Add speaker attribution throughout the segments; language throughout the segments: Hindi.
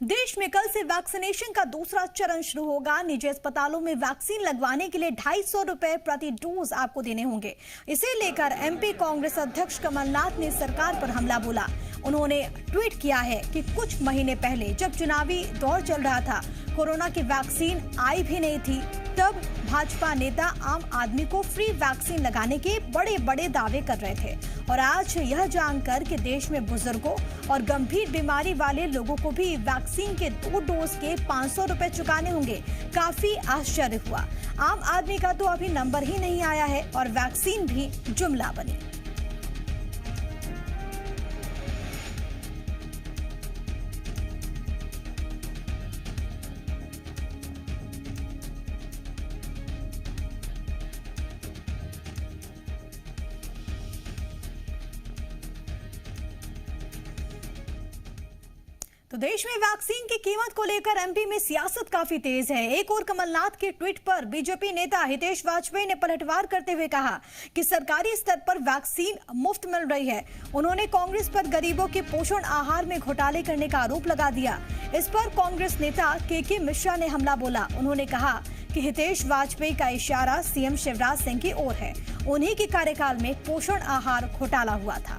Speaker 1: देश में कल से वैक्सीनेशन का दूसरा चरण शुरू होगा। निजी अस्पतालों में वैक्सीन लगवाने के लिए 250 रुपए प्रति डोज आपको देने होंगे। इसे लेकर एमपी कांग्रेस अध्यक्ष कमलनाथ ने सरकार पर हमला बोला। उन्होंने ट्वीट किया है कि कुछ महीने पहले जब चुनावी दौर चल रहा था, कोरोना की वैक्सीन आई भी नहीं थी, तब भाजपा नेता आम आदमी को फ्री वैक्सीन लगाने के बड़े बड़े दावे कर रहे थे। और आज यह जानकर कि देश में बुजुर्गों और गंभीर बीमारी वाले लोगों को भी वैक्सीन के 2 डोज के 500 रुपए चुकाने होंगे, काफी आश्चर्य हुआ। आम आदमी का तो अभी नंबर ही नहीं आया है और वैक्सीन भी जुमला बनी। तो देश में वैक्सीन की कीमत को लेकर एमपी में सियासत काफी तेज है। एक और कमलनाथ के ट्वीट पर बीजेपी नेता हितेश वाजपेयी ने पलटवार करते हुए कहा कि सरकारी स्तर पर वैक्सीन मुफ्त मिल रही है। उन्होंने कांग्रेस पर गरीबों के पोषण आहार में घोटाले करने का आरोप लगा दिया। इस पर कांग्रेस नेता के मिश्रा ने हमला बोला। उन्होंने कहा कि हितेश वाजपेयी का इशारा सीएम शिवराज सिंह की ओर है। उन्हीं के कार्यकाल में पोषण आहार घोटाला हुआ था।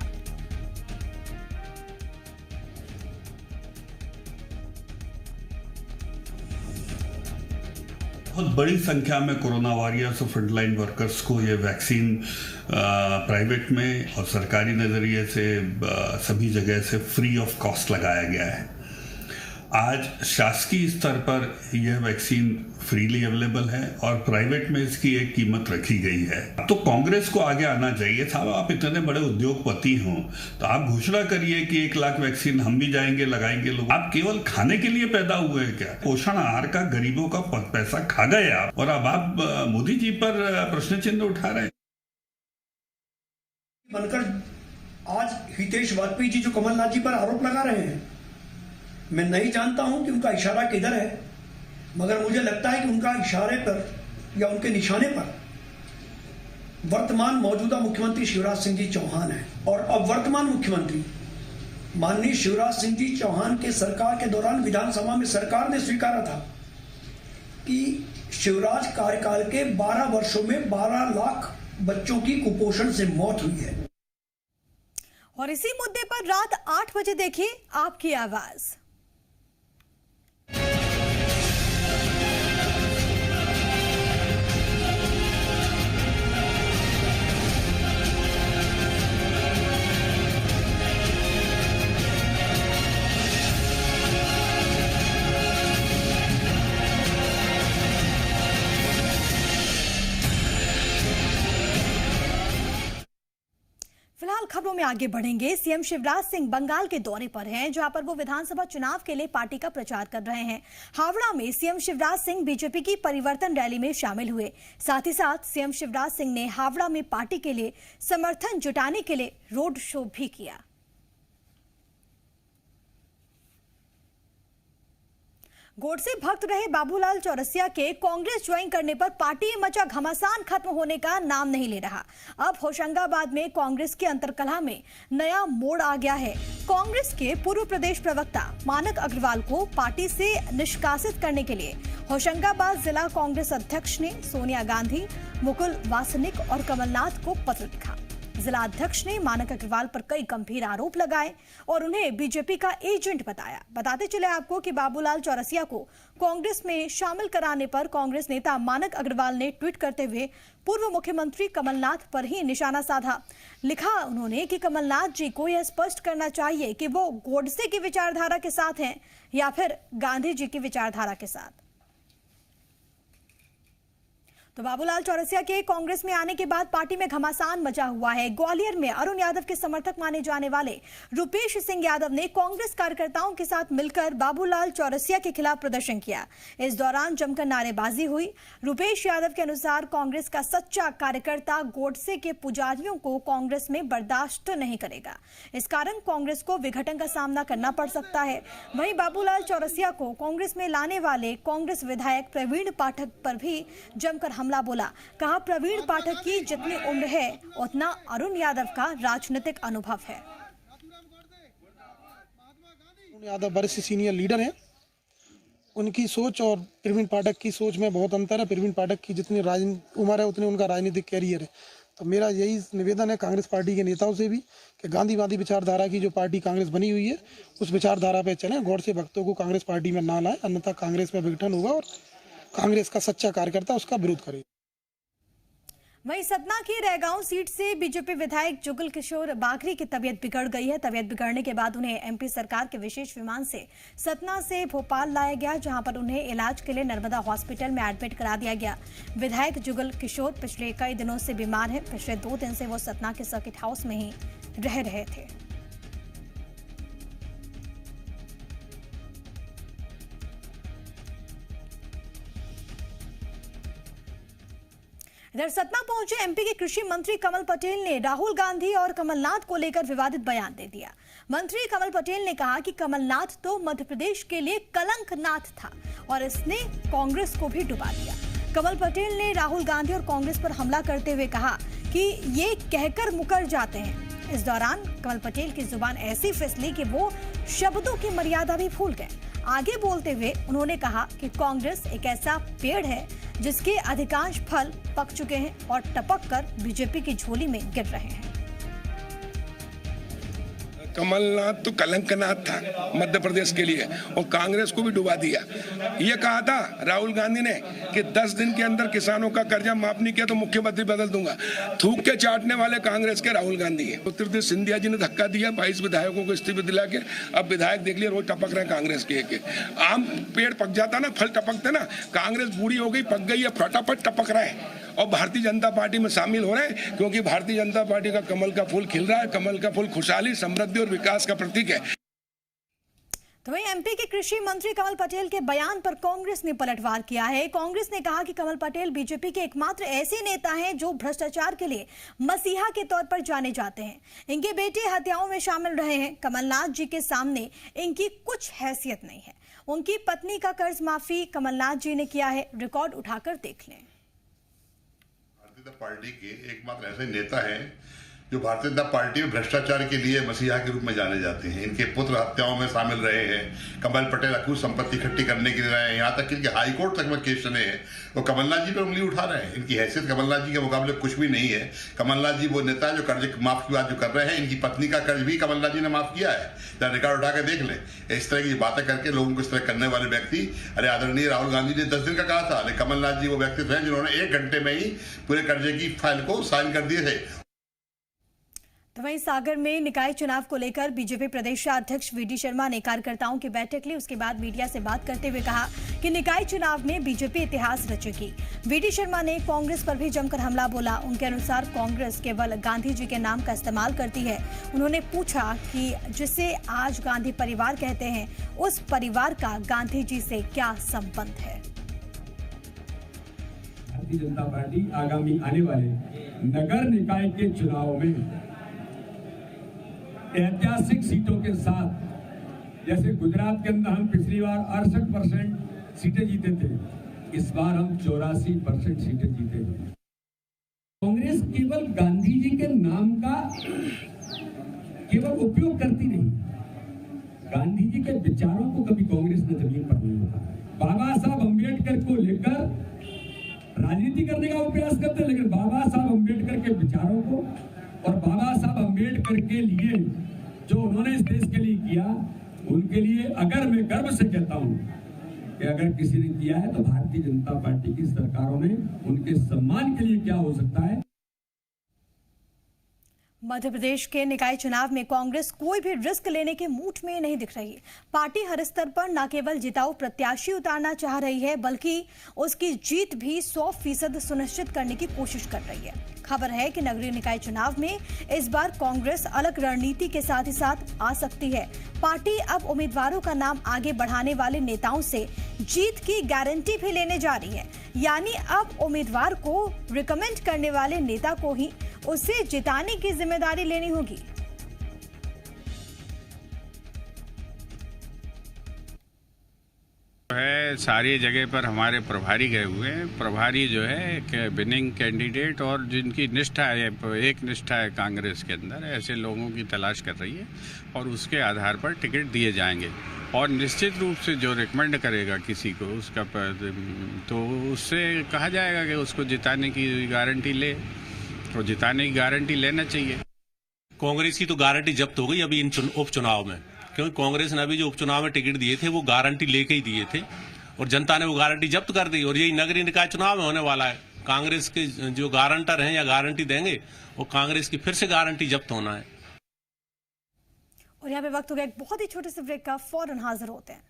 Speaker 2: बहुत बड़ी संख्या में कोरोना वॉरियर्स और फ्रंटलाइन वर्कर्स को ये वैक्सीन प्राइवेट में और सरकारी नज़रिए से सभी जगह से फ्री ऑफ कॉस्ट लगाया गया है। आज शासकीय स्तर पर यह वैक्सीन फ्रीली अवेलेबल है और प्राइवेट में इसकी एक कीमत रखी गई है। तो कांग्रेस को आगे आना चाहिए। साहब, आप इतने बड़े उद्योगपति हों तो आप घोषणा करिए कि 1 लाख वैक्सीन हम भी जाएंगे, लगाएंगे। लोग आप केवल खाने के लिए पैदा हुए हैं क्या? पोषण आहार का गरीबों का पैसा खा गए आप, और अब आप मोदी जी पर प्रश्न चिन्ह उठा रहे हैं।
Speaker 3: बनकर आज हितेश वाजपेयी जी जो कमलनाथ जी पर आरोप लगा रहे हैं, मैं नहीं जानता हूं कि उनका इशारा किधर है, मगर मुझे लगता है कि उनका इशारे पर या उनके निशाने पर वर्तमान मौजूदा मुख्यमंत्री शिवराज सिंह जी चौहान है। और अब वर्तमान मुख्यमंत्री माननीय शिवराज सिंह जी चौहान के सरकार के दौरान विधानसभा में सरकार ने स्वीकारा था कि शिवराज कार्यकाल के 12 वर्षों में 12 लाख बच्चों की कुपोषण से मौत हुई है।
Speaker 1: और इसी मुद्दे पर रात 8 बजे देखिए आपकी आवाज। फिलहाल खबरों में आगे बढ़ेंगे। सीएम शिवराज सिंह बंगाल के दौरे पर हैं, जहां पर वो विधानसभा चुनाव के लिए पार्टी का प्रचार कर रहे हैं। हावड़ा में सीएम शिवराज सिंह बीजेपी की परिवर्तन रैली में शामिल हुए। साथ ही साथ सीएम शिवराज सिंह ने हावड़ा में पार्टी के लिए समर्थन जुटाने के लिए रोड शो भी किया। गोडसे भक्त रहे बाबूलाल चौरसिया के कांग्रेस ज्वाइन करने पर पार्टी में मचा घमासान खत्म होने का नाम नहीं ले रहा। अब होशंगाबाद में कांग्रेस की अंतर्कलह में नया मोड़ आ गया है। कांग्रेस के पूर्व प्रदेश प्रवक्ता मानक अग्रवाल को पार्टी से निष्कासित करने के लिए होशंगाबाद जिला कांग्रेस अध्यक्ष ने सोनिया गांधी, मुकुल वासनिक और कमलनाथ को पत्र लिखा। जिला अध्यक्ष ने मानक अग्रवाल पर कई गंभीर आरोप लगाए और उन्हें बीजेपी का एजेंट बताया। बताते चले आपको कि बाबूलाल चौरसिया को कांग्रेस में शामिल कराने पर कांग्रेस नेता मानक अग्रवाल ने ट्वीट करते हुए पूर्व मुख्यमंत्री कमलनाथ पर ही निशाना साधा। लिखा उन्होंने कि कमलनाथ जी को यह स्पष्ट करना चाहिए कि वो गोडसे की विचारधारा के साथ हैं या फिर गांधी जी की विचारधारा के साथ। तो बाबूलाल चौरसिया के कांग्रेस में आने के बाद पार्टी में घमासान मचा हुआ है। ग्वालियर में अरुण यादव के समर्थक माने जाने वाले रुपेश सिंह यादव ने कांग्रेस कार्यकर्ताओं के साथ मिलकर बाबूलाल चौरसिया के खिलाफ प्रदर्शन किया। इस दौरान जमकर नारेबाजी हुई। रुपेश यादव के अनुसार कांग्रेस का सच्चा कार्यकर्ता गोडसे के पुजारियों को कांग्रेस में बर्दाश्त नहीं करेगा। इस कारण कांग्रेस को विघटन का सामना करना पड़ सकता है। वहीं बाबूलाल चौरसिया को कांग्रेस में लाने वाले कांग्रेस विधायक प्रवीण पाठक पर भी जमकर हमला बोला। कहा प्रवीण पाठक की जितनी उम्र है उतना अरुण यादव का राजनीतिक अनुभव है।
Speaker 4: अरुण यादव बड़े से सीनियर लीडर हैं उनकी सोच और प्रवीण पाठक की सोच में बहुत अंतर है। प्रवीण पाठक की जितनी उम्र है उतनी उनका राजनीतिक कैरियर है। तो मेरा यही निवेदन है कांग्रेस पार्टी के नेताओं से भी कि गांधीवादी विचारधारा की जो पार्टी कांग्रेस बनी हुई है उस विचारधारा पे चलें, गौर से भक्तों को कांग्रेस पार्टी में ना लाएं, अन्यथा कांग्रेस में विघटन होगा और कांग्रेस का सच्चा कार्यकर्ता उसका विरोध करेगा।
Speaker 1: वहीं सतना की रैगांव सीट से बीजेपी विधायक जुगल किशोर बाघरी की तबीयत बिगड़ गई है। तबीयत बिगड़ने के बाद उन्हें एमपी सरकार के विशेष विमान से सतना से भोपाल लाया गया, जहां पर उन्हें इलाज के लिए नर्मदा हॉस्पिटल में एडमिट करा दिया गया। विधायक जुगल किशोर पिछले कई दिनों से बीमार है। पिछले 2 दिन से वो सतना के सर्किट हाउस में ही रह रहे थे। इधर सतना पहुंचे एमपी के कृषि मंत्री कमल पटेल ने राहुल गांधी और कमलनाथ को लेकर विवादित बयान दे दिया। मंत्री कमल पटेल ने कहा कि कमलनाथ तो मध्य प्रदेश के लिए कलंकनाथ था और इसने कांग्रेस को भी डुबा दिया। कमल पटेल ने राहुल गांधी और कांग्रेस पर हमला करते हुए कहा कि ये कहकर मुकर जाते हैं। इस दौरान कमल पटेल की जुबान ऐसी फिसली कि वो शब्दों की मर्यादा भी भूल गए। आगे बोलते हुए उन्होंने कहा कि कांग्रेस एक ऐसा पेड़ है जिसके अधिकांश फल पक चुके हैं और टपक कर बीजेपी की झोली में गिर रहे हैं।
Speaker 5: कमलनाथ तो कलंकनाथ था मध्य प्रदेश के लिए और कांग्रेस को भी डुबा दिया। ये कहा था राहुल गांधी ने कि 10 दिन के अंदर किसानों का कर्जा माफ नहीं किया तो मुख्यमंत्री बदल दूंगा। थूक के चाटने वाले कांग्रेस के राहुल गांधी है। ज्योतिरादित्य सिंधिया जी ने धक्का दिया, 22 विधायकों को इस्तीफे दिला के अब विधायक देख लिया रोज टपक रहे कांग्रेस के। आम पेड़ पक जाता ना, फल टपकते ना, कांग्रेस बूढ़ी हो गई, पक गई है, फटाफट टपक रहा है और भारतीय जनता पार्टी में शामिल हो रहे हैं, क्योंकि भारतीय जनता पार्टी का कमल का फूल खिल रहा है। कमल का फूल खुशहाली, समृद्धि और विकास का प्रतीक है।
Speaker 1: तो वहीं एमपी के कृषि मंत्री कमल पटेल के बयान पर कांग्रेस ने पलटवार किया है। कांग्रेस ने कहा कि कमल पटेल बीजेपी के एकमात्र ऐसे नेता हैं जो भ्रष्टाचार के लिए मसीहा के तौर पर जाने जाते हैं। इनके बेटे हत्याओं में शामिल रहे हैं। कमलनाथ जी के सामने इनकी कुछ हैसियत नहीं है। उनकी पत्नी का कर्ज माफी कमलनाथ जी ने किया है, रिकॉर्ड उठाकर देख लें।
Speaker 6: भारतीय जनता पार्टी के एकमात्र ऐसे नेता हैं जो भारतीय जनता पार्टी में भ्रष्टाचार के लिए मसीहा के रूप में जाने जाते हैं। इनके पुत्र हत्याओं में शामिल रहे हैं। कमल पटेल अखूट संपत्ति इकट्ठी करने के लिए रहे हैं, यहाँ तक कि इनके हाईकोर्ट तक में केस चले हैं। वो कमलनाथ जी पर उंगली उठा रहे हैं। इनकी हैसियत कमलनाथ जी के मुकाबले कुछ भी नहीं है। कमलनाथ जी वो नेता है जो कर्ज माफ की बात जो कर रहे हैं। इनकी पत्नी का कर्ज भी कमलनाथ जी ने माफ किया है, जरा रिकॉर्ड उठा के देख लें। इस तरह की बातें करके लोगों को इस तरह करने वाले व्यक्ति, अरे आदरणीय राहुल गांधी ने 10 दिन का कहा था, लेकिन कमलनाथ जी वो व्यक्ति थे जिन्होंने 1 घंटे में ही पूरे कर्जे की फाइल को साइन कर दिए थे।
Speaker 1: तो वहीं सागर में निकाय चुनाव को लेकर बीजेपी प्रदेश अध्यक्ष वीडी शर्मा ने कार्यकर्ताओं की बैठक ली। उसके बाद मीडिया से बात करते हुए कहा कि निकाय चुनाव में बीजेपी इतिहास रचेगी। वीडी शर्मा ने कांग्रेस पर भी जमकर हमला बोला। उनके अनुसार कांग्रेस केवल गांधी जी के नाम का इस्तेमाल करती है। उन्होंने पूछा कि जिसे आज गांधी परिवार कहते हैं, उस परिवार का गांधी जी से क्या संबंध है।
Speaker 7: भारतीय जनता पार्टी आगामी आने वाले नगर निकाय के चुनाव में ऐतिहासिक सीटों के साथ, जैसे गुजरात के अंदर हम पिछली बार 68% सीटें जीते थे, इस बार हम 84% सीटें जीते थे। कांग्रेस केवल गांधी जी के नाम का केवल उपयोग करती नहीं, गांधी जी के विचारों को कभी कांग्रेस ने जमीन पर नहीं रखा। बाबा साहब अम्बेडकर को लेकर राजनीति करने का वो प्रयास करते, लेकिन बाबा साहब अम्बेडकर के विचारों को और बाबा साहब अम्बेडकर के लिए जो उन्होंने इस देश के लिए किया, उनके लिए अगर मैं गर्व से कहता हूं कि अगर किसी ने किया है तो भारतीय जनता पार्टी की सरकारों ने उनके सम्मान के लिए क्या हो सकता है।
Speaker 1: मध्य प्रदेश के निकाय चुनाव में कांग्रेस कोई भी रिस्क लेने के मूड में नहीं दिख रही। पार्टी हर स्तर पर न केवल जिताऊ प्रत्याशी उतारना चाह रही है, बल्कि उसकी जीत भी 100% सुनिश्चित करने की कोशिश कर रही है। खबर है कि नगरीय निकाय चुनाव में इस बार कांग्रेस अलग रणनीति के साथ ही साथ आ सकती है। पार्टी अब उम्मीदवारों का नाम आगे बढ़ाने वाले नेताओं से जीत की गारंटी भी लेने जा रही है। यानी अब उम्मीदवार को रिकमेंड करने वाले नेता को ही उसे जिताने की जिम्मेदारी लेनी होगी।
Speaker 8: है सारी जगह पर हमारे प्रभारी गए हुए हैं। प्रभारी जो है एक विनिंग कैंडिडेट और जिनकी निष्ठा है, एक निष्ठा है कांग्रेस के अंदर, ऐसे लोगों की तलाश कर रही है और उसके आधार पर टिकट दिए जाएंगे। और निश्चित रूप से जो रिकमेंड करेगा किसी को उसका तो उससे कहा जाएगा कि उसको जिताने की गारंटी ले, और जिताने की गारंटी लेना चाहिए।
Speaker 9: कांग्रेस की तो गारंटी जब्त हो गई अभी इन उपचुनाव में, क्योंकि कांग्रेस ने अभी जो उपचुनाव में टिकट दिए थे वो गारंटी लेके ही दिए थे और जनता ने वो गारंटी जब्त कर दी। और यही नगरीय निकाय चुनाव में होने वाला है। कांग्रेस के जो गारंटर हैं या गारंटी देंगे वो कांग्रेस की फिर से गारंटी जब्त होना है।
Speaker 1: और यहाँ पे वक्त हो गया एक बहुत ही छोटे से ब्रेक का, फौरन हाजिर होते हैं।